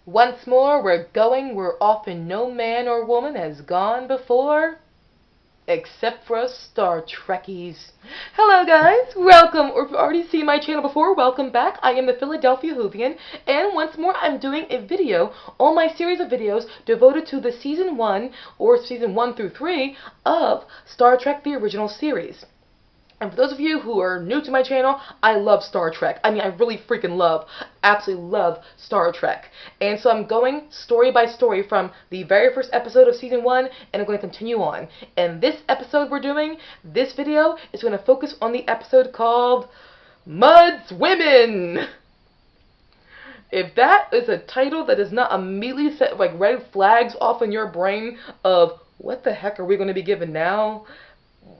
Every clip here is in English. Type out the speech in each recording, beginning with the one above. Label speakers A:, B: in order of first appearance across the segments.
A: Once more we're going where often no man or woman has gone before, except for us Star Trekkies. Hello guys, welcome, or if you've already seen my channel before, welcome back. I am the Philadelphia Whovian, and once more I'm doing a video on my series of videos devoted to the Season 1, or Season 1 through 3, of Star Trek the Original Series. And for those of you who are new to my channel, I love Star Trek. I mean, I really freaking absolutely love Star Trek. And so I'm going story by story from the very first episode of Season 1, and I'm going to continue on. And this episode we're doing, this video, is going to focus on the episode called Mudd's Women. If that is a title that does not immediately set like red flags off in your brain of what the heck are we going to be given now,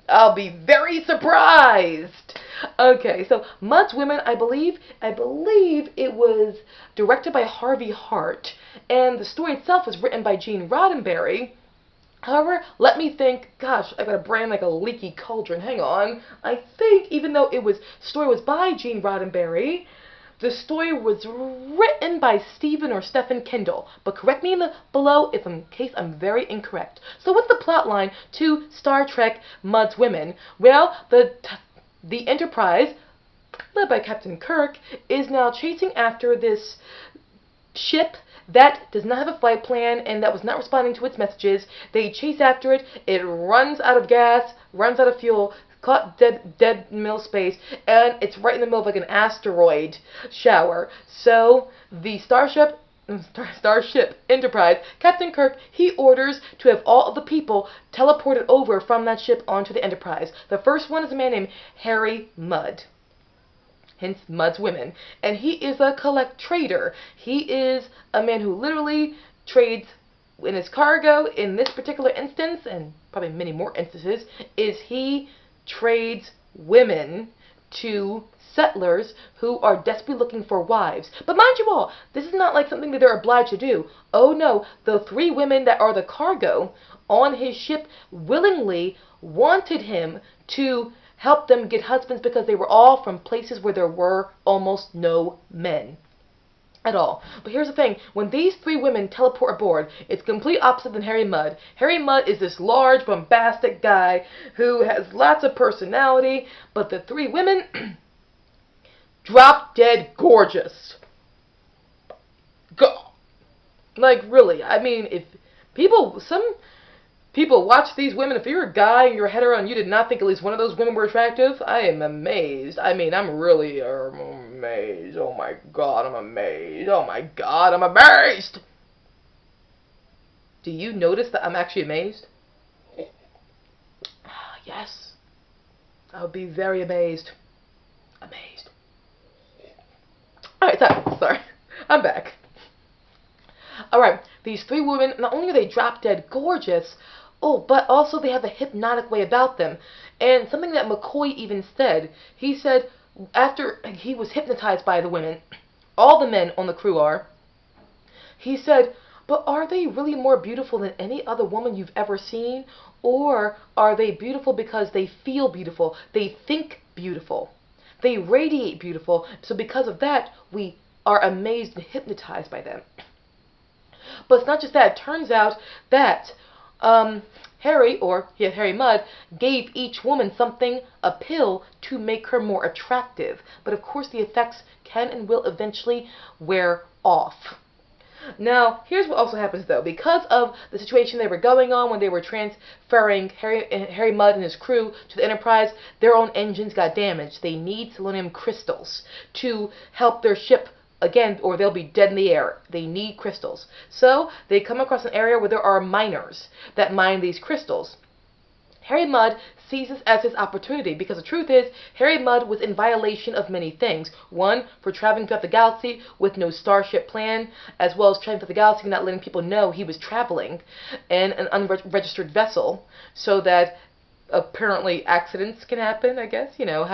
A: I'll be very surprised. Okay, so Mudd's Women, I believe it was directed by Harvey Hart, and the story itself was written by Gene Roddenberry. However, let me think. Gosh, I got a brain like a leaky cauldron. Hang on. I think even though story was by Gene Roddenberry, the story was written by Stephen Kendall, but correct me below if in case I'm very incorrect. So what's the plot line to Star Trek Mudd's Women? Well, the Enterprise, led by Captain Kirk, is now chasing after this ship that does not have a flight plan and that was not responding to its messages. They chase after it. It runs out of gas, runs out of fuel, caught dead in middle space, and it's right in the middle of like an asteroid shower. So the Starship Enterprise, Captain Kirk, he orders to have all of the people teleported over from that ship onto the Enterprise. The first one is a man named Harry Mudd, hence Mudd's Women, and he is a trader. He is a man who literally trades in his cargo. In this particular instance, and probably many more instances, is he trades women to settlers who are desperately looking for wives. But mind you all, this is not like something that they're obliged to do. Oh no, the 3 women that are the cargo on his ship willingly wanted him to help them get husbands because they were all from places where there were almost no men at all. But here's the thing, when these 3 women teleport aboard, it's complete opposite than Harry Mudd. Harry Mudd is this large, bombastic guy who has lots of personality, but the 3 women, drop dead gorgeous. Like, really, I mean, if some people watch these women, if you're a guy and you're hetero and you did not think at least one of those women were attractive, I am amazed. I mean, I'm really amazed. Oh my God, I'm amazed. Oh my God, I'm amazed. Do you notice that I'm actually amazed? Yes. I would be very amazed. Amazed. Alright, sorry. I'm back. Alright, these 3 women, not only are they drop dead gorgeous, but also they have a hypnotic way about them. And something that McCoy even said, he said after he was hypnotized by the women, all the men on the crew are, he said, but are they really more beautiful than any other woman you've ever seen? Or are they beautiful because they feel beautiful, they think beautiful, they radiate beautiful, so because of that, we are amazed and hypnotized by them. But it's not just that. It turns out that Harry Mudd, gave each woman a pill to make her more attractive. But of course the effects can and will eventually wear off. Now, here's what also happens though. Because of the situation they were going on when they were transferring Harry Mudd and his crew to the Enterprise, their own engines got damaged. They need selenium crystals to help their ship again, or they'll be dead in the air. They need crystals. So they come across an area where there are miners that mine these crystals. Harry Mudd sees this as his opportunity because the truth is, Harry Mudd was in violation of many things. One, for traveling throughout the galaxy with no starship plan, as well as traveling throughout the galaxy and not letting people know he was traveling in an unregistered vessel, so that apparently accidents can happen, I guess. You know,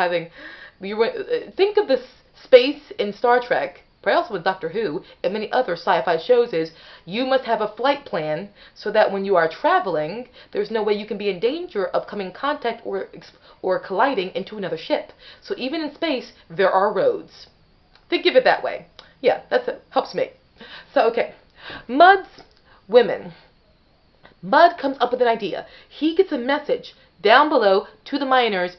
A: think of this space in Star Trek, but also with Doctor Who and many other sci-fi shows, is you must have a flight plan so that when you are traveling, there's no way you can be in danger of coming in contact or colliding into another ship. So even in space, there are roads. Think of it that way. Yeah, helps me. So, okay. Mud's women. Mud comes up with an idea. He gets a message down below to the miners,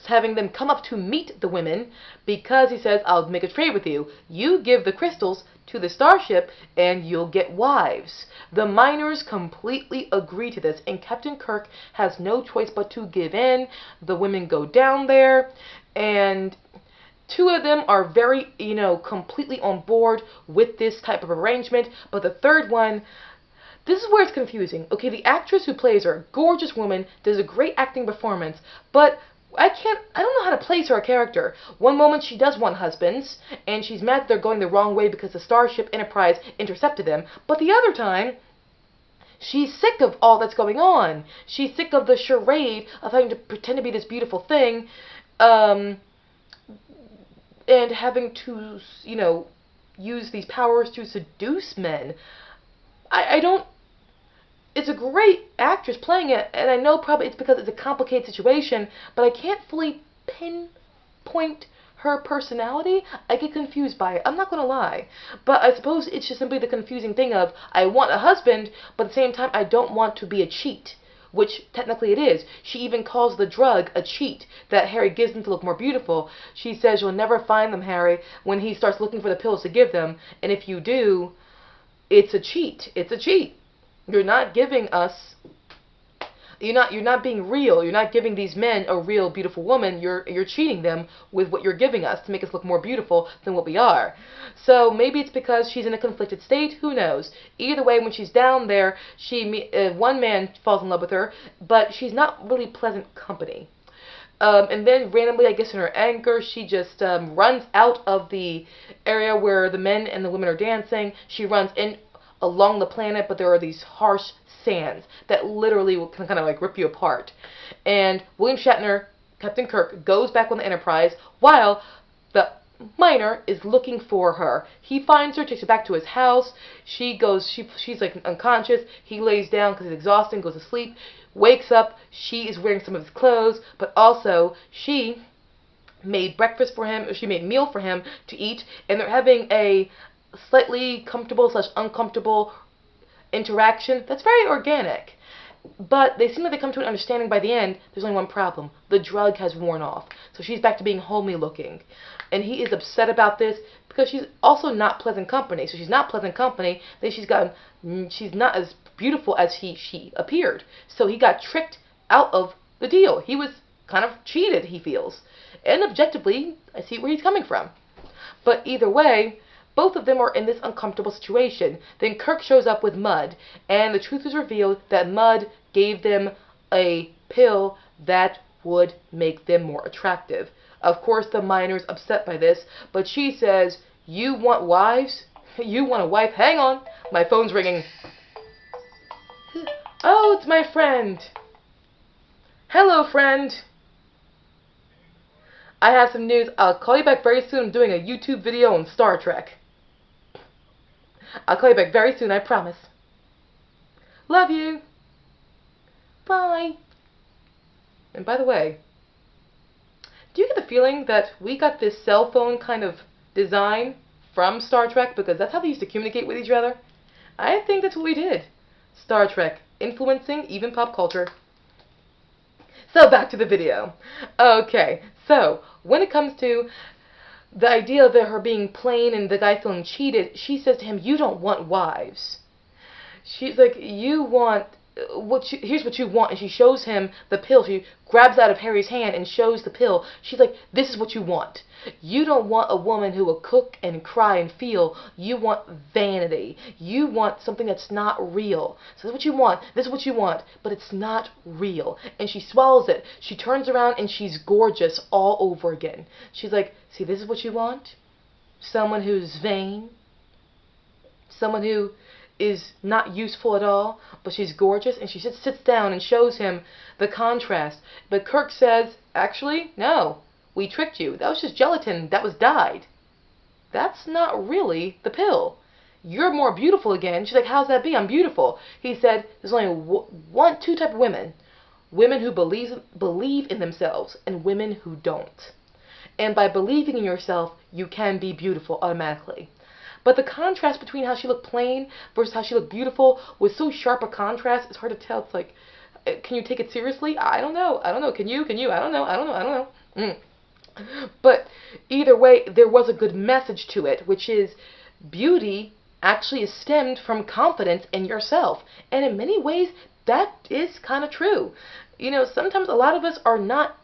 A: having them come up to meet the women, because he says, I'll make a trade with you. You give the crystals to the starship and you'll get wives. The miners completely agree to this, and Captain Kirk has no choice but to give in. The women go down there, and two of them are very, completely on board with this type of arrangement, but the third one, this is where it's confusing. Okay, the actress who plays her, gorgeous woman, does a great acting performance, but I don't know how to place her character. One moment she does want husbands, and she's mad that they're going the wrong way because the Starship Enterprise intercepted them, but the other time, she's sick of all that's going on. She's sick of the charade of having to pretend to be this beautiful thing, and having to, use these powers to seduce men. I don't... It's a great actress playing it, and I know probably it's because it's a complicated situation, but I can't fully pinpoint her personality. I get confused by it. I'm not going to lie. But I suppose it's just simply the confusing thing of, I want a husband, but at the same time, I don't want to be a cheat. Which technically it is. She even calls the drug a cheat that Harry gives them to look more beautiful. She says, you'll never find them, Harry, when he starts looking for the pills to give them, and if you do, it's a cheat. It's a cheat. You're not giving us, you're not being real. You're not giving these men a real beautiful woman. You're cheating them with what you're giving us to make us look more beautiful than what we are. So maybe it's because she's in a conflicted state. Who knows? Either way, when she's down there, one man falls in love with her, but she's not really pleasant company. And then randomly, I guess in her anger, she just runs out of the area where the men and the women are dancing. She runs in along the planet, but there are these harsh sands that literally can kind of like rip you apart. And William Shatner, Captain Kirk, goes back on the Enterprise while the miner is looking for her. He finds her, takes her back to his house. She's like unconscious. He lays down because he's exhausted, goes to sleep, wakes up. She is wearing some of his clothes, but also she made breakfast for him. She made a meal for him to eat, and they're having a slightly comfortable/uncomfortable interaction that's very organic. But they seem like they come to an understanding by the end. There's only one problem. The drug has worn off. So she's back to being homely looking. And he is upset about this because she's also not pleasant company. So she's not pleasant company. Then she's not as beautiful as she appeared. So he got tricked out of the deal. He was kind of cheated, he feels. And objectively, I see where he's coming from. But either way, both of them are in this uncomfortable situation. Then Kirk shows up with Mud, and the truth is revealed that Mud gave them a pill that would make them more attractive. Of course, the miner's upset by this, but she says, you want wives? You want a wife? Hang on, my phone's ringing. Oh, it's my friend. Hello, friend. I have some news. I'll call you back very soon. I'm doing a YouTube video on Star Trek. I'll call you back very soon, I promise. Love you. Bye. And by the way, do you get the feeling that we got this cell phone kind of design from Star Trek? Because that's how they used to communicate with each other. I think that's what we did. Star Trek, influencing even pop culture. So back to the video. Okay, so when it comes to the idea of her being plain and the guy feeling cheated, she says to him, you don't want wives. She's like, you want, here's what you want. And she shows him the pill. She grabs out of Harry's hand and shows the pill. She's like, this is what you want. You don't want a woman who will cook and cry and feel. You want vanity. You want something that's not real. So this is what you want. This is what you want. But it's not real. And she swallows it. She turns around and she's gorgeous all over again. She's like, see, this is what you want? Someone who's vain. Someone who is not useful at all, but she's gorgeous. And she just sits down and shows him the contrast. But Kirk says, actually, no. We tricked you. That was just gelatin that was dyed. That's not really the pill. You're more beautiful again. She's like, how's that be? I'm beautiful. He said, there's only two type of women. Women who believe in themselves and women who don't. And by believing in yourself, you can be beautiful automatically. But the contrast between how she looked plain versus how she looked beautiful was so sharp a contrast, it's hard to tell. It's like, can you take it seriously? I don't know. I don't know. Can you? Can you? I don't know. I don't know. I don't know. But either way, there was a good message to it, which is beauty actually is stemmed from confidence in yourself. And in many ways, that is kind of true. You know, sometimes a lot of us are not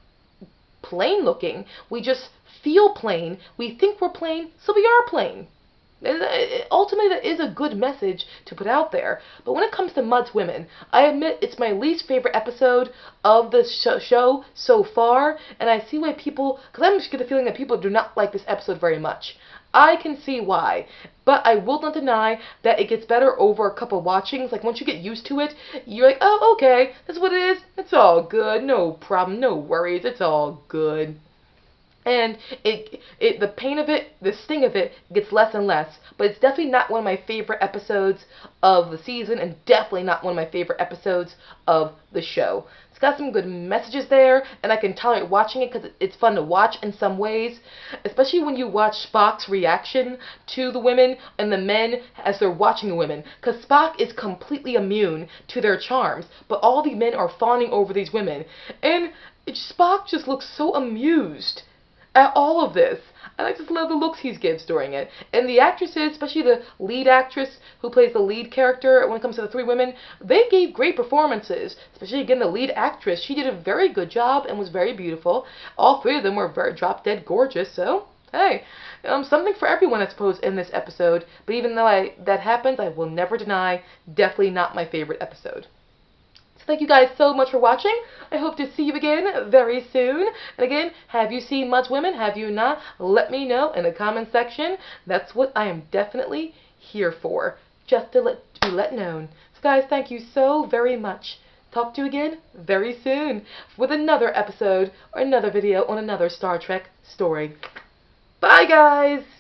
A: plain looking. We just feel plain. We think we're plain, so we are plain. Ultimately, that is a good message to put out there. But when it comes to Mud's Women, I admit it's my least favorite episode of the show so far, and I see why people, because I'm just getting the feeling that people do not like this episode very much. I can see why, but I will not deny that it gets better over a couple watchings. Like, once you get used to it, you're like, oh, okay, that's what it is. It's all good. No problem. No worries. It's all good. And the pain of it, the sting of it, gets less and less. But it's definitely not one of my favorite episodes of the season, and definitely not one of my favorite episodes of the show. It's got some good messages there, and I can tolerate watching it because it's fun to watch in some ways, especially when you watch Spock's reaction to the women and the men as they're watching the women. Because Spock is completely immune to their charms, but all the men are fawning over these women. And Spock just looks so amused at all of this. And I just love the looks he gives during it. And the actresses, especially the lead actress who plays the lead character when it comes to the three women, they gave great performances. Especially, again, the lead actress. She did a very good job and was very beautiful. All three of them were very drop-dead gorgeous, so hey, something for everyone, I suppose, in this episode. But even though that happens, I will never deny, definitely not my favorite episode. Thank you guys so much for watching. I hope to see you again very soon. And again, have you seen Mud's Women? Have you not? Let me know in the comment section. That's what I am definitely here for. Just to be let known. So guys, thank you so very much. Talk to you again very soon with another episode or another video on another Star Trek story. Bye guys!